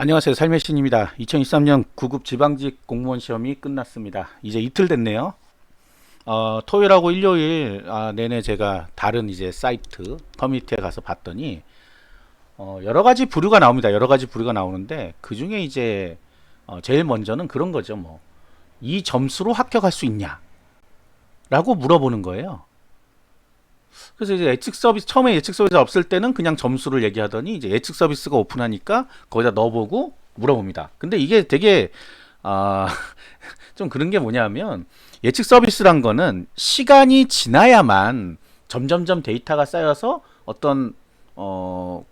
안녕하세요. 삶의 신입니다. 2023년 9급 지방직 공무원 시험이 끝났습니다. 이제 이틀 됐네요. 토요일하고 일요일 내내 제가 다른 이제 사이트 커뮤니티에 가서 봤더니 여러 가지 부류가 나옵니다. 여러 가지 부류가 나오는데 그 중에 이제 제일 먼저는 그런 거죠. 뭐 이 점수로 합격할 수 있냐? 라고 물어보는 거예요. 그래서 이제 예측 서비스 처음에 예측 서비스가 없을 때는 그냥 점수를 얘기하더니 이제 예측 서비스가 오픈하니까 거기다 넣어보고 물어봅니다. 근데 이게 되게 아, 좀 그런 게 뭐냐면 예측 서비스란 거는 시간이 지나야만 점점점 데이터가 쌓여서 어떤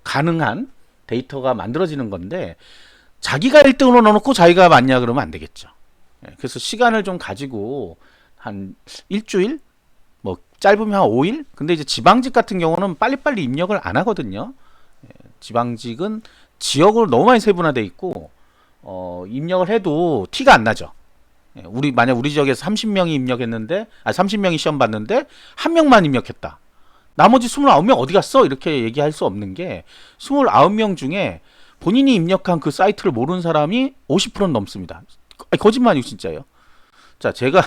가능한 데이터가 만들어지는 건데 자기가 1등으로 넣어놓고 자기가 맞냐 그러면 안 되겠죠. 그래서 시간을 좀 가지고 한 일주일 뭐 짧으면 한 5일? 근데 이제 지방직 같은 경우는 빨리빨리 입력을 안 하거든요. 지방직은 지역으로 너무 많이 세분화돼 있고 입력을 해도 티가 안 나죠. 만약 우리 지역에서 30명이 입력했는데 30명이 시험 봤는데 한 명만 입력했다. 나머지 29명 어디 갔어? 이렇게 얘기할 수 없는 게 29명 중에 본인이 입력한 그 사이트를 모르는 사람이 50%는 넘습니다. 거짓말이고 진짜예요. 자, 제가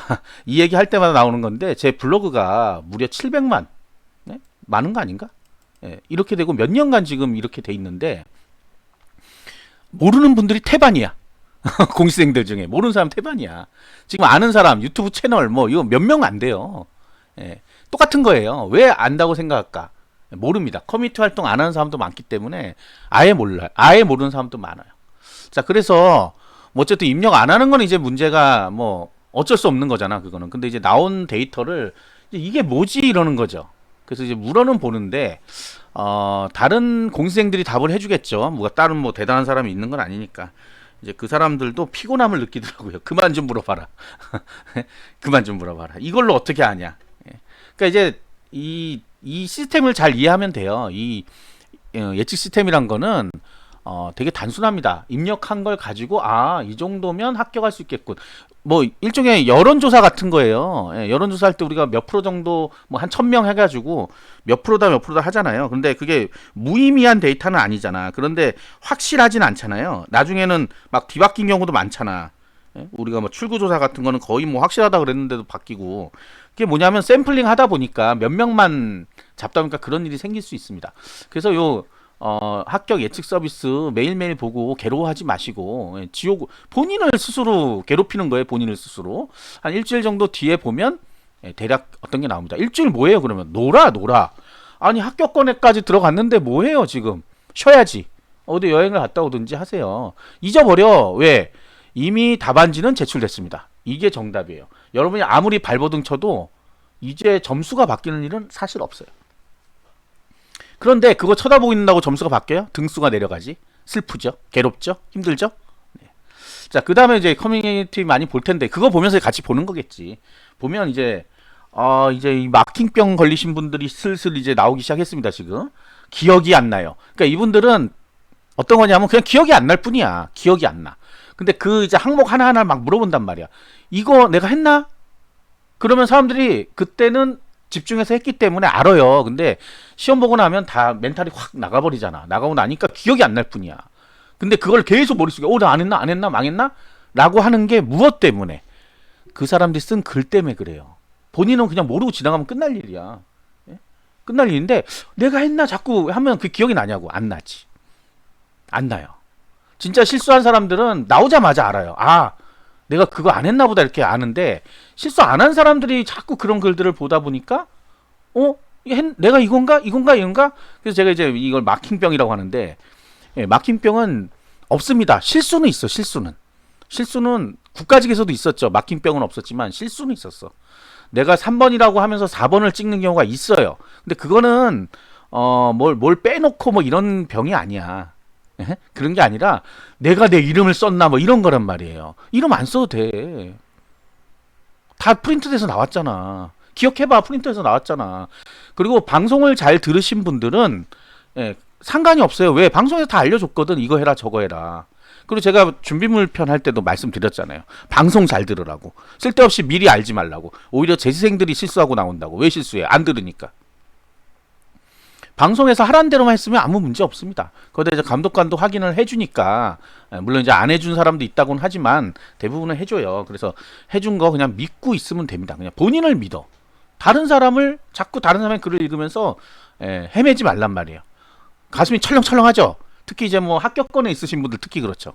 이 얘기 할 때마다 나오는 건데 제 블로그가 무려 700만, 네? 많은 거 아닌가? 이렇게 되고 몇 년간 지금 이렇게 돼 있는데 모르는 분들이 태반이야. 공시생들 중에 모르는 사람 태반이야. 지금 아는 사람 유튜브 채널 뭐 이거 몇 명 안 돼요. 똑같은 거예요. 왜 안다고 생각할까? 모릅니다. 커뮤니티 활동 안 하는 사람도 많기 때문에 아예 몰라요. 아예 모르는 사람도 많아요. 자, 그래서 뭐 어쨌든 입력 안 하는 건 이제 문제가 뭐 어쩔 수 없는 거잖아, 그거는. 근데 이제 나온 데이터를 이게 뭐지 이러는 거죠. 그래서 이제 물어는 보는데 다른 공시생들이 답을 해주겠죠. 뭐가 다른 뭐 대단한 사람이 있는 건 아니니까. 이제 그 사람들도 피곤함을 느끼더라고요. 그만 좀 물어봐라. 그만 좀 물어봐라. 이걸로 어떻게 아냐. 그러니까 이제 이 시스템을 잘 이해하면 돼요. 이 예측 시스템이란 거는 되게 단순합니다. 입력한 걸 가지고 이 정도면 합격할 수 있겠군. 뭐 일종의 여론조사 같은 거예요. 여론조사 할 때 우리가 몇 프로 정도 뭐 한 1000명 해가지고 몇 프로다 하잖아요. 근데 그게 무의미한 데이터는 아니잖아. 그런데 확실하진 않잖아요. 나중에는 막 뒤바뀐 경우도 많잖아. 우리가 뭐 출구조사 같은 거는 거의 뭐 확실하다 그랬는데도 바뀌고. 그게 뭐냐면 샘플링 하다 보니까 몇 명만 잡다 보니까 그런 일이 생길 수 있습니다. 그래서 합격 예측 서비스 매일매일 보고 괴로워하지 마시고 본인을 스스로 괴롭히는 거예요. 본인을 스스로 한 일주일 정도 뒤에 보면 대략 어떤 게 나옵니다. 일주일 뭐해요? 그러면 놀아. 아니 합격권에까지 들어갔는데 뭐해요 지금? 쉬어야지. 어디 여행을 갔다 오든지 하세요. 잊어버려. 왜? 이미 답안지는 제출됐습니다. 이게 정답이에요. 여러분이 아무리 발버둥 쳐도 이제 점수가 바뀌는 일은 사실 없어요. 그런데 그거 쳐다보고 있는다고 점수가 바뀌어요? 등수가 내려가지. 슬프죠? 괴롭죠? 힘들죠? 네. 자, 그 다음에 이제 커뮤니티 많이 볼 텐데 그거 보면서 같이 보는 거겠지. 보면 이제 이 마킹병 걸리신 분들이 슬슬 이제 나오기 시작했습니다. 지금 기억이 안 나요. 그러니까 이분들은 어떤 거냐면 그냥 기억이 안 날 뿐이야. 기억이 안 나. 근데 그 이제 항목 하나하나 막 물어본단 말이야. 이거 내가 했나? 그러면 사람들이 그때는 집중해서 했기 때문에 알아요. 근데 시험 보고 나면 다 멘탈이 확 나가버리잖아. 나가고 나니까 기억이 안 날 뿐이야. 근데 그걸 계속 머릿속에 나 안 했나 망했나? 라고 하는 게 무엇 때문에? 그 사람들이 쓴 글 때문에 그래요. 본인은 그냥 모르고 지나가면 끝날 일이야. 끝날 일인데 내가 했나 자꾸 하면 그 기억이 나냐고. 안 나지. 안 나요. 진짜 실수한 사람들은 나오자마자 알아요. 내가 그거 안 했나 보다 이렇게 아는데 실수 안 한 사람들이 자꾸 그런 글들을 보다 보니까 내가 이건가? 그래서 제가 이제 이걸 마킹병이라고 하는데 마킹병은 없습니다. 실수는 있어. 실수는 국가직에서도 있었죠. 마킹병은 없었지만 실수는 있었어. 내가 3번이라고 하면서 4번을 찍는 경우가 있어요. 근데 그거는 뭘 빼놓고 뭐 이런 병이 아니야. 그런 게 아니라 내가 내 이름을 썼나 뭐 이런 거란 말이에요. 이름 안 써도 돼. 다 프린트돼서 나왔잖아. 기억해봐. 프린트돼서 나왔잖아. 그리고 방송을 잘 들으신 분들은 상관이 없어요. 왜? 방송에서 다 알려줬거든. 이거 해라 저거 해라. 그리고 제가 준비물 편 할 때도 말씀드렸잖아요. 방송 잘 들으라고. 쓸데없이 미리 알지 말라고. 오히려 재수생들이 실수하고 나온다고. 왜 실수해? 안 들으니까. 방송에서 하라는 대로만 했으면 아무 문제 없습니다. 거기다 이제 감독관도 확인을 해주니까, 물론 이제 안 해준 사람도 있다고는 하지만 대부분은 해줘요. 그래서 해준 거 그냥 믿고 있으면 됩니다. 그냥 본인을 믿어. 다른 사람을 자꾸 다른 사람의 글을 읽으면서 헤매지 말란 말이에요. 가슴이 철렁철렁하죠. 특히 이제 뭐 합격권에 있으신 분들 특히 그렇죠.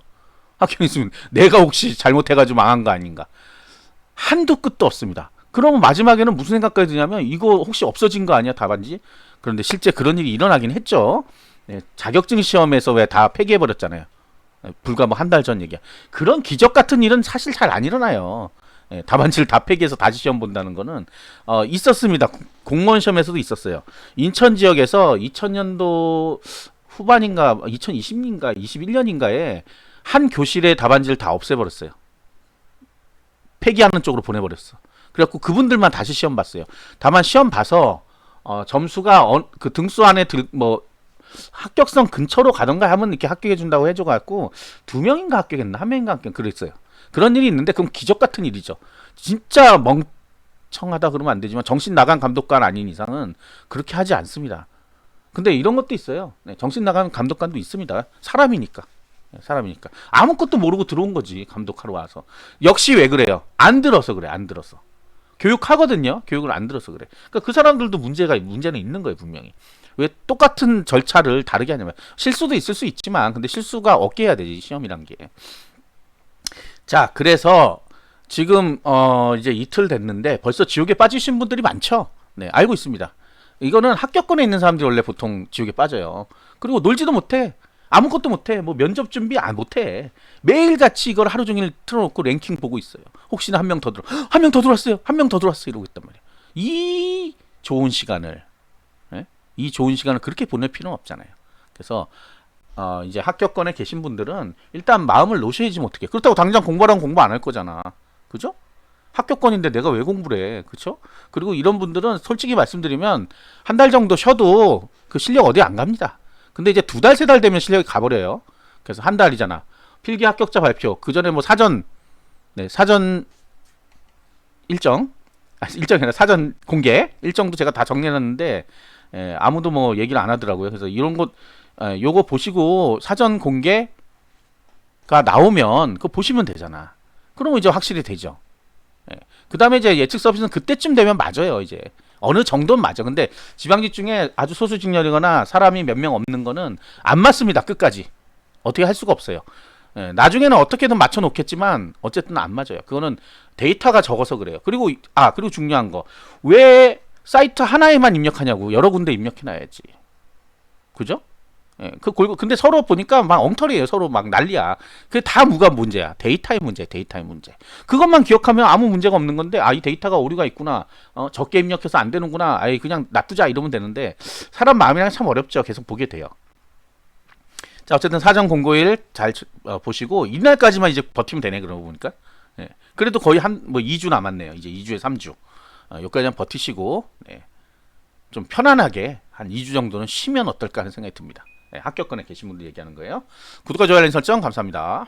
합격이 있으면 내가 혹시 잘못해가지고 망한 거 아닌가. 한도 끝도 없습니다. 그러면 마지막에는 무슨 생각까지 드냐면 이거 혹시 없어진 거 아니야 답안지? 그런데 실제 그런 일이 일어나긴 했죠. 자격증 시험에서 왜 다 폐기해버렸잖아요. 불과 뭐 한 달 전 얘기야. 그런 기적 같은 일은 사실 잘 안 일어나요. 답안지를 다 폐기해서 다시 시험 본다는 거는 있었습니다. 공무원 시험에서도 있었어요. 인천 지역에서 2000년도 후반인가 2020년인가 21년인가에 한 교실의 답안지를 다 없애버렸어요. 폐기하는 쪽으로 보내버렸어. 그래갖고 그분들만 다시 시험 봤어요. 다만 시험 봐서 점수가 그 등수 안에 뭐 합격선 근처로 가던가 하면 이렇게 합격해 준다고 해줘갖고 2명인가 합격했나 1명인가 합격 그랬어요. 그런 일이 있는데 그럼 기적 같은 일이죠. 진짜 멍청하다 그러면 안 되지만 정신 나간 감독관 아닌 이상은 그렇게 하지 않습니다. 근데 이런 것도 있어요. 정신 나간 감독관도 있습니다. 사람이니까. 사람이니까 아무것도 모르고 들어온 거지. 감독하러 와서. 역시 왜 그래요? 안 들어서 그래. 안 들어서. 교육하거든요. 교육을 안 들어서 그래. 그러니까 그 사람들도 문제는 있는 거예요. 분명히. 왜 똑같은 절차를 다르게 하냐면 실수도 있을 수 있지만 근데 실수가 없게 해야 되지. 시험이란 게. 자, 그래서 지금 이제 이틀 됐는데 벌써 지옥에 빠지신 분들이 많죠. 네, 알고 있습니다. 이거는 합격권에 있는 사람들이 원래 보통 지옥에 빠져요. 그리고 놀지도 못해. 아무것도 못해. 뭐 면접 준비 안 못해. 매일같이 이걸 하루 종일 틀어놓고 랭킹 보고 있어요. 혹시나 한 명 더 한 명 더 들어왔어요. 한 명 더 들어왔어요. 이러고 있단 말이에요. 이 좋은 시간을 이 좋은 시간을 그렇게 보낼 필요는 없잖아요. 그래서 이제 합격권에 계신 분들은 일단 마음을 놓으셔야지 뭐 어떻게. 그렇다고 당장 공부하라면 공부 안 할 거잖아. 그죠? 합격권인데 내가 왜 공부를 해? 그쵸? 그리고 이런 분들은 솔직히 말씀드리면 한 달 정도 쉬어도 그 실력 어디 안 갑니다. 근데 이제 2달, 3달 되면 실력이 가버려요. 그래서 한 달이잖아. 필기 합격자 발표. 그 전에 뭐 사전 일정이 아니라 사전 공개 일정도 제가 다 정리해놨는데 아무도 뭐 얘기를 안 하더라고요. 그래서 이런 것 요거 보시고 사전 공개가 나오면 그거 보시면 되잖아. 그러면 이제 확실히 되죠. 그 다음에 이제 예측 서비스는 그때쯤 되면 맞아요. 이제 어느 정도는 맞아. 근데 지방직 중에 아주 소수 직렬이거나 사람이 몇 명 없는 거는 안 맞습니다. 끝까지 어떻게 할 수가 없어요. 나중에는 어떻게든 맞춰 놓겠지만 어쨌든 안 맞아요. 그거는 데이터가 적어서 그래요. 그리고 그리고 중요한 거, 왜 사이트 하나에만 입력하냐고. 여러 군데 입력해놔야지. 그죠? 근데 서로 보니까 막 엉터리예요. 서로 막 난리야. 그게 다 뭐가 문제야? 데이터의 문제. 그것만 기억하면 아무 문제가 없는 건데, 이 데이터가 오류가 있구나. 적게 입력해서 안 되는구나. 그냥 놔두자 이러면 되는데, 사람 마음이랑 참 어렵죠. 계속 보게 돼요. 자, 어쨌든 사전 공고일 잘 보시고 이날까지만 이제 버티면 되네. 그러고 보니까. 그래도 거의 뭐 2주 남았네요. 이제 2주에 3주. 여기까지 버티시고 좀 편안하게 한 2주 정도는 쉬면 어떨까 하는 생각이 듭니다. 합격권에 계신 분들 얘기하는 거예요. 구독과 좋아요 알림 설정 감사합니다.